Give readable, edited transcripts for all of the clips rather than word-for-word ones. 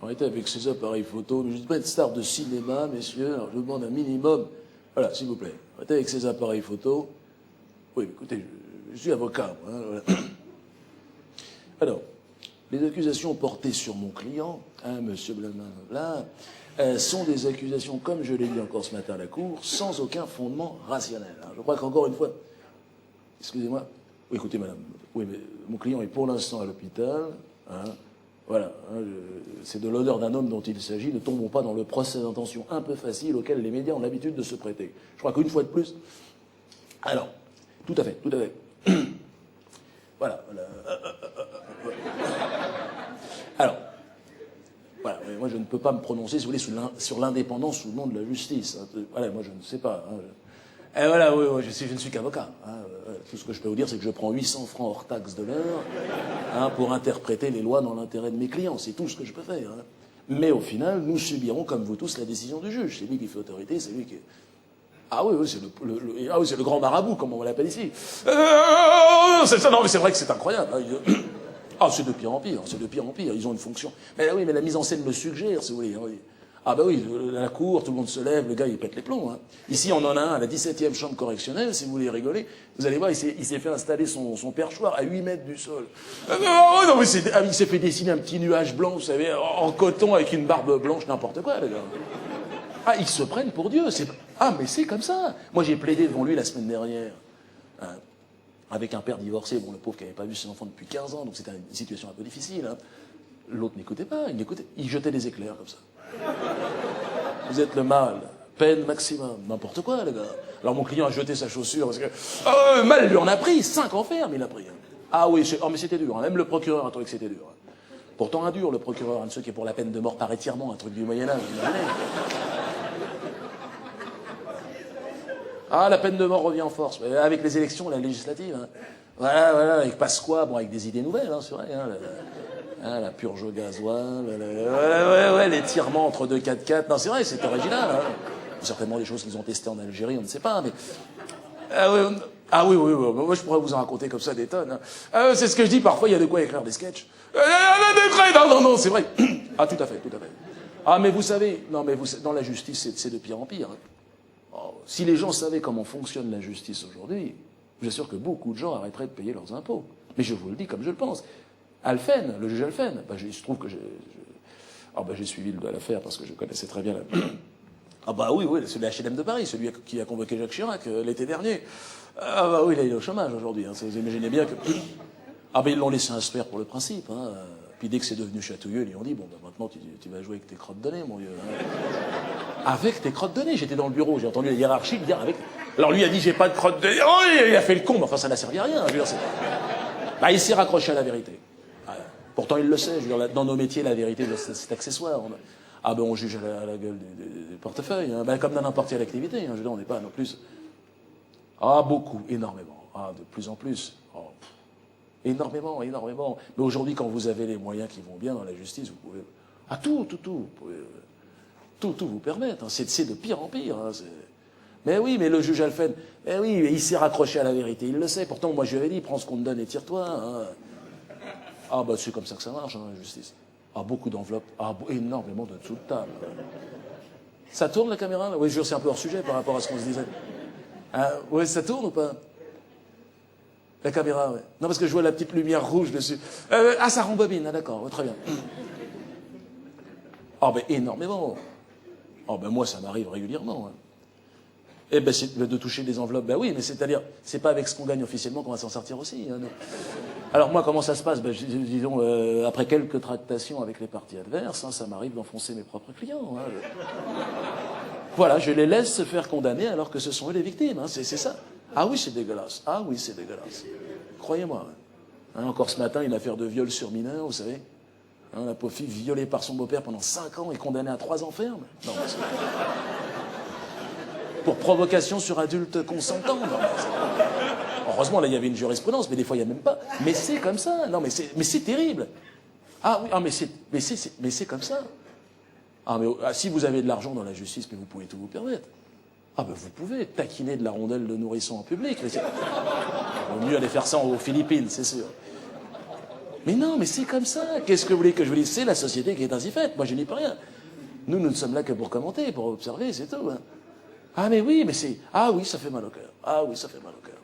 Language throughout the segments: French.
Arrêtez avec ces appareils photo. Je ne suis pas une star de cinéma, messieurs. Alors je vous demande un minimum. Voilà, s'il vous plaît. Arrêtez avec ces appareils photo. Oui, écoutez, je suis avocat, moi, hein, voilà. Alors, les accusations portées sur mon client, hein, monsieur Blablabla, sont des accusations, comme je l'ai dit encore ce matin à la Cour, sans aucun fondement rationnel. Alors, je crois qu'encore une fois... Excusez-moi. Oui, écoutez, madame. Oui, mais mon client est pour l'instant à l'hôpital. Hein, voilà. Hein, c'est de l'odeur d'un homme dont il s'agit. Ne tombons pas dans le procès d'intention un peu facile auquel les médias ont l'habitude de se prêter. Je crois qu'une fois de plus... Alors, tout à fait, tout à fait. Voilà. Alors, voilà, moi je ne peux pas me prononcer, si vous voulez, sur l'indépendance ou non de la justice. Voilà, moi je ne sais pas. Et voilà, oui, je ne suis qu'avocat. Hein. Tout ce que je peux vous dire, c'est que je prends 800 francs hors taxe de l'heure, hein, pour interpréter les lois dans l'intérêt de mes clients. C'est tout ce que je peux faire. Hein. Mais au final, nous subirons, comme vous tous, la décision du juge. C'est lui qui fait autorité, c'est lui qui... Ah oui, c'est le grand marabout, comme on l'appelle ici. C'est ça, non, mais c'est vrai que c'est incroyable. Hein. Ah, c'est de pire en pire, c'est de pire en pire. Ils ont une fonction. Mais oui, mais la mise en scène le suggère, si vous voulez. Ah bah oui, la cour, tout le monde se lève, le gars il pète les plombs. Hein. Ici, on en a un à la 17e chambre correctionnelle, si vous voulez rigoler. Vous allez voir, il s'est fait installer son perchoir à 8 mètres du sol. Non, mais il s'est fait dessiner un petit nuage blanc, vous savez, en coton avec une barbe blanche, n'importe quoi, les gars. Ah, ils se prennent pour Dieu. Ah, mais c'est comme ça. Moi, j'ai plaidé devant lui la semaine dernière. Hein, avec un père divorcé, bon, le pauvre qui n'avait pas vu ses enfants depuis 15 ans, donc c'était une situation un peu difficile. Hein. L'autre n'écoutait pas, il jetait des éclairs comme ça. Vous êtes le mal, peine maximum, n'importe quoi, les gars. Alors mon client a jeté sa chaussure parce que... mal lui en a pris, 5 ans ferme il a pris. Hein. Ah oui, mais c'était dur, hein. Même le procureur a trouvé que c'était dur. Hein. Pourtant un dur, le procureur, un de ceux qui est pour la peine de mort par étirement, un truc du Moyen-Âge. Ah, la peine de mort revient en force. Avec les élections, la législative. Hein. Voilà, avec Pasqua, bon, avec des idées nouvelles, hein, c'est vrai. Hein, la purge au gasoil, l'étirement entre deux 4x4. Non, c'est vrai, c'est original. Hein. Certainement des choses qu'ils ont testées en Algérie, on ne sait pas, mais... Ah oui, moi je pourrais vous en raconter comme ça des tonnes. Hein. C'est ce que je dis, parfois il y a de quoi écrire des sketchs. Non, c'est vrai. Ah, tout à fait. Ah, mais vous savez, dans la justice, c'est de pire en pire. Hein. Oh, si les gens savaient comment fonctionne la justice aujourd'hui, je vous assure que beaucoup de gens arrêteraient de payer leurs impôts. Mais je vous le dis comme je le pense. Alphen, le juge Alphen, il se trouve que j'ai suivi l'affaire parce que je connaissais très bien la... Ah bah oui, c'est le HLM de Paris, celui qui a convoqué Jacques Chirac l'été dernier. Ah bah oui, là il est au chômage aujourd'hui, hein. Vous imaginez bien que... Ah bah ils l'ont laissé instruire pour le principe, hein. Puis dès que c'est devenu chatouilleux, ils lui ont dit, bon bah maintenant tu vas jouer avec tes crottes de nez, mon vieux. Hein. Avec tes crottes de nez, j'étais dans le bureau, j'ai entendu la hiérarchie dire avec... Alors lui a dit, j'ai pas de crottes de nez, oh, il a fait le con, mais enfin ça n'a servi à rien. Je veux dire, bah, il s'est raccroché à la vérité. Pourtant, il le sait. Je veux dire, dans nos métiers, la vérité, c'est accessoire. Ah ben, on juge à la gueule des portefeuilles, hein. Ben, comme dans n'importe quelle activité. Hein. Je veux dire, on n'est pas non plus... Ah, beaucoup, énormément. Ah, de plus en plus. Oh, énormément. Mais aujourd'hui, quand vous avez les moyens qui vont bien dans la justice, vous pouvez... Ah, tout. Vous pouvez... Tout vous permettre. Hein. C'est de pire en pire. Hein. Mais oui, mais le juge Alphen, oui, il s'est raccroché à la vérité. Il le sait. Pourtant, moi, je lui avais dit, prends ce qu'on te donne et tire-toi. Hein. Ah bah c'est comme ça que ça marche, hein, la justice. Ah, beaucoup d'enveloppes, énormément de dessous de table. Ça tourne la caméra? Oui, je jure, c'est un peu hors sujet par rapport à ce qu'on se disait. Oui, ça tourne ou pas? La caméra, oui. Non, parce que je vois la petite lumière rouge dessus. Ça rembobine, d'accord, très bien. Ah ben énormément. Ah ben moi, ça m'arrive régulièrement. Hein. Eh ben c'est de toucher des enveloppes, ben oui, mais c'est-à-dire, c'est pas avec ce qu'on gagne officiellement qu'on va s'en sortir aussi. Hein, non. Alors moi, comment ça se passe? Ben, disons, après quelques tractations avec les parties adverses, hein, ça m'arrive d'enfoncer mes propres clients. Hein. Voilà, je les laisse se faire condamner alors que ce sont eux les victimes. Hein, c'est ça. Ah oui, c'est dégueulasse. Ah oui, c'est dégueulasse. Croyez-moi. Hein, encore ce matin, une affaire de viol sur mineur, vous savez. Hein, la pauvre fille violée par son beau-père pendant 5 ans et condamnée à 3 ans ferme. Non, pour provocation sur adulte consentant. Non, heureusement, là, il y avait une jurisprudence, mais des fois, il n'y a même pas. Mais c'est comme ça. Non, mais c'est terrible. Ah oui, mais c'est comme ça. Ah, mais si vous avez de l'argent dans la justice, mais vous pouvez tout vous permettre. Ah, ben vous pouvez taquiner de la rondelle de nourrisson en public. Il vaut mieux aller faire ça aux Philippines, c'est sûr. Mais non, mais c'est comme ça. Qu'est-ce que vous voulez que je vous dise? C'est la société qui est ainsi faite. Moi, je n'y peux rien. Nous ne sommes là que pour commenter, pour observer, c'est tout. Hein. Ah, mais oui, mais c'est... Ah oui, ça fait mal au cœur. Ah oui, ça fait mal au cœur.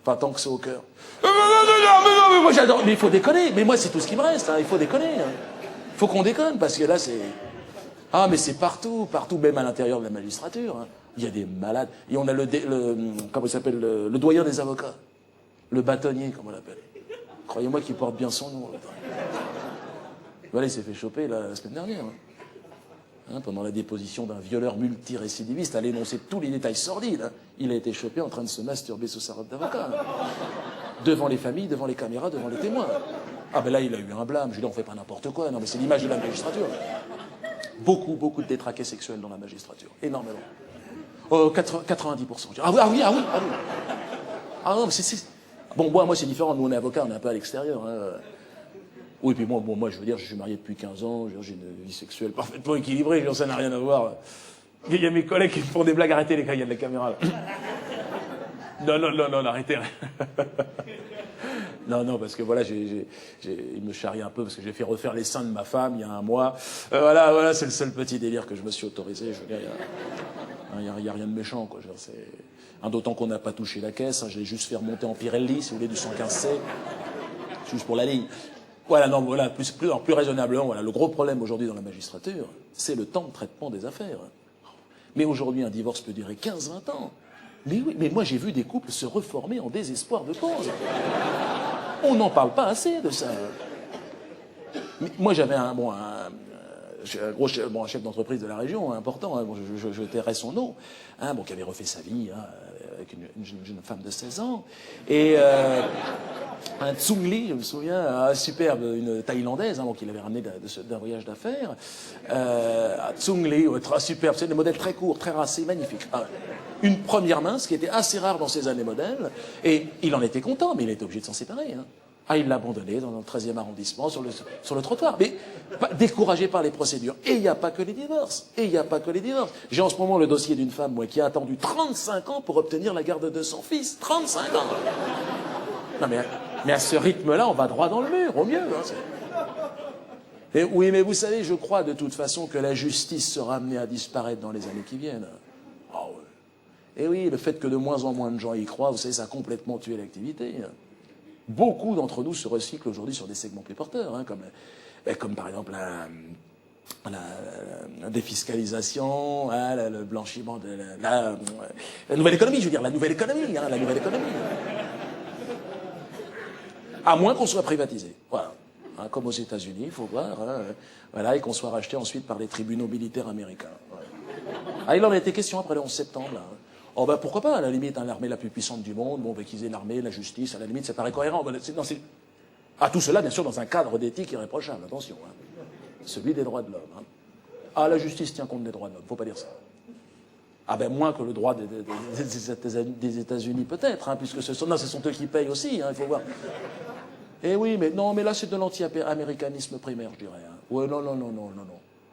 Enfin, tant que c'est au cœur. Mais moi, j'adore. Mais il faut déconner. Mais moi, c'est tout ce qui me reste. Hein. Il faut déconner. Hein. Il faut qu'on déconne, parce que là, c'est... Ah, mais c'est partout, partout, même à l'intérieur de la magistrature. Hein. Il y a des malades. Et on a comment il s'appelle, le doyen des avocats. Le bâtonnier, comme on l'appelle. Croyez-moi qu'il porte bien son nom. Voilà, il s'est fait choper la semaine dernière. Hein, pendant la déposition d'un violeur multirécidiviste, à l'énoncer tous les détails sordides. Hein. Il a été chopé en train de se masturber sous sa robe d'avocat. Hein. Devant les familles, devant les caméras, devant les témoins. Ah ben là, il a eu un blâme. Je lui dis, on fait pas n'importe quoi. Non, mais c'est l'image de la magistrature. Beaucoup, beaucoup de détraqués sexuels dans la magistrature. Énormément. 90%. Ah oui, ah oui, ah oui. Ah, oui. Ah non, mais c'est... Bon, moi, c'est différent. Nous, on est avocats, on est un peu à l'extérieur. Hein. Oui, puis moi, je veux dire, je suis marié depuis 15 ans, j'ai une vie sexuelle parfaitement équilibrée, ça n'a rien à voir. Il y a mes collègues qui me font des blagues, arrêtez les gars, il y a de la caméra là. Non, arrêtez. Non, parce que voilà, il me charrie un peu, parce que j'ai fait refaire les seins de ma femme il y a un mois. Voilà, c'est le seul petit délire que je me suis autorisé. Je veux dire, il n'y a rien de méchant, quoi. D'autant qu'on n'a pas touché la caisse, hein, je l'ai juste fait remonter en Pirelli, si vous voulez, du 115C, juste pour la ligne. Voilà, non, voilà, plus raisonnablement, voilà, le gros problème aujourd'hui dans la magistrature, c'est le temps de traitement des affaires. Mais aujourd'hui, un divorce peut durer 15-20 ans. Mais oui, mais moi j'ai vu des couples se reformer en désespoir de cause. On n'en parle pas assez de ça. Mais moi j'avais un chef d'entreprise de la région, hein, important, hein, je tairai son nom, hein, qui avait refait sa vie hein, avec une jeune femme de 16 ans. Et un Tsung Li, je me souviens, superbe, une Thaïlandaise, hein, qu'il avait ramené d'un voyage d'affaires. Tsung Li, superbe, c'est des modèles très courts, très racés, magnifiques. Une première main, ce qui était assez rare dans ces années modèles. Et il en était content, mais il était obligé de s'en séparer. Hein. Ah, il l'a abandonné dans le 13e arrondissement, sur le trottoir. Mais découragé par les procédures. Et il n'y a pas que les divorces. J'ai en ce moment le dossier d'une femme, moi, qui a attendu 35 ans pour obtenir la garde de son fils. 35 ans. Non, mais à ce rythme-là, on va droit dans le mur, au mieux. Hein, et oui, mais vous savez, je crois de toute façon que la justice sera amenée à disparaître dans les années qui viennent. Ah ouais. Et oui, le fait que de moins en moins de gens y croient, vous savez, ça a complètement tué l'activité. Beaucoup d'entre nous se recyclent aujourd'hui sur des segments plus porteurs, hein, comme par exemple la défiscalisation, hein, le blanchiment de la nouvelle économie, je veux dire, la nouvelle économie. À moins qu'on soit privatisé. Voilà. Hein, comme aux États-Unis, il faut voir. Hein, voilà, et qu'on soit racheté ensuite par les tribunaux militaires américains. Ouais. Ah, il en a été question après le 11 septembre. Là, hein. Oh ben pourquoi pas, à la limite, hein, l'armée la plus puissante du monde, qu'ils aient l'armée, la justice, à la limite, ça paraît cohérent. Tout cela, bien sûr, dans un cadre d'éthique irréprochable, attention. Hein. Celui des droits de l'homme. Hein. Ah, la justice tient compte des droits de l'homme, faut pas dire ça. Ah ben moins que le droit des États-Unis peut-être, hein, puisque ce sont eux qui payent aussi, hein, il faut voir. Eh oui, mais là c'est de l'anti-américanisme primaire, je dirais. Hein. Ouais, non.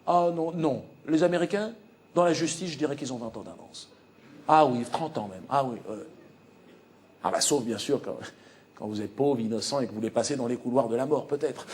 Ah non. Les Américains, dans la justice, je dirais qu'ils ont 20 ans d'avance. Ah oui, 30 ans même. Ah oui. Ah bah sauf bien sûr quand vous êtes pauvre, innocent et que vous voulez passer dans les couloirs de la mort, peut-être.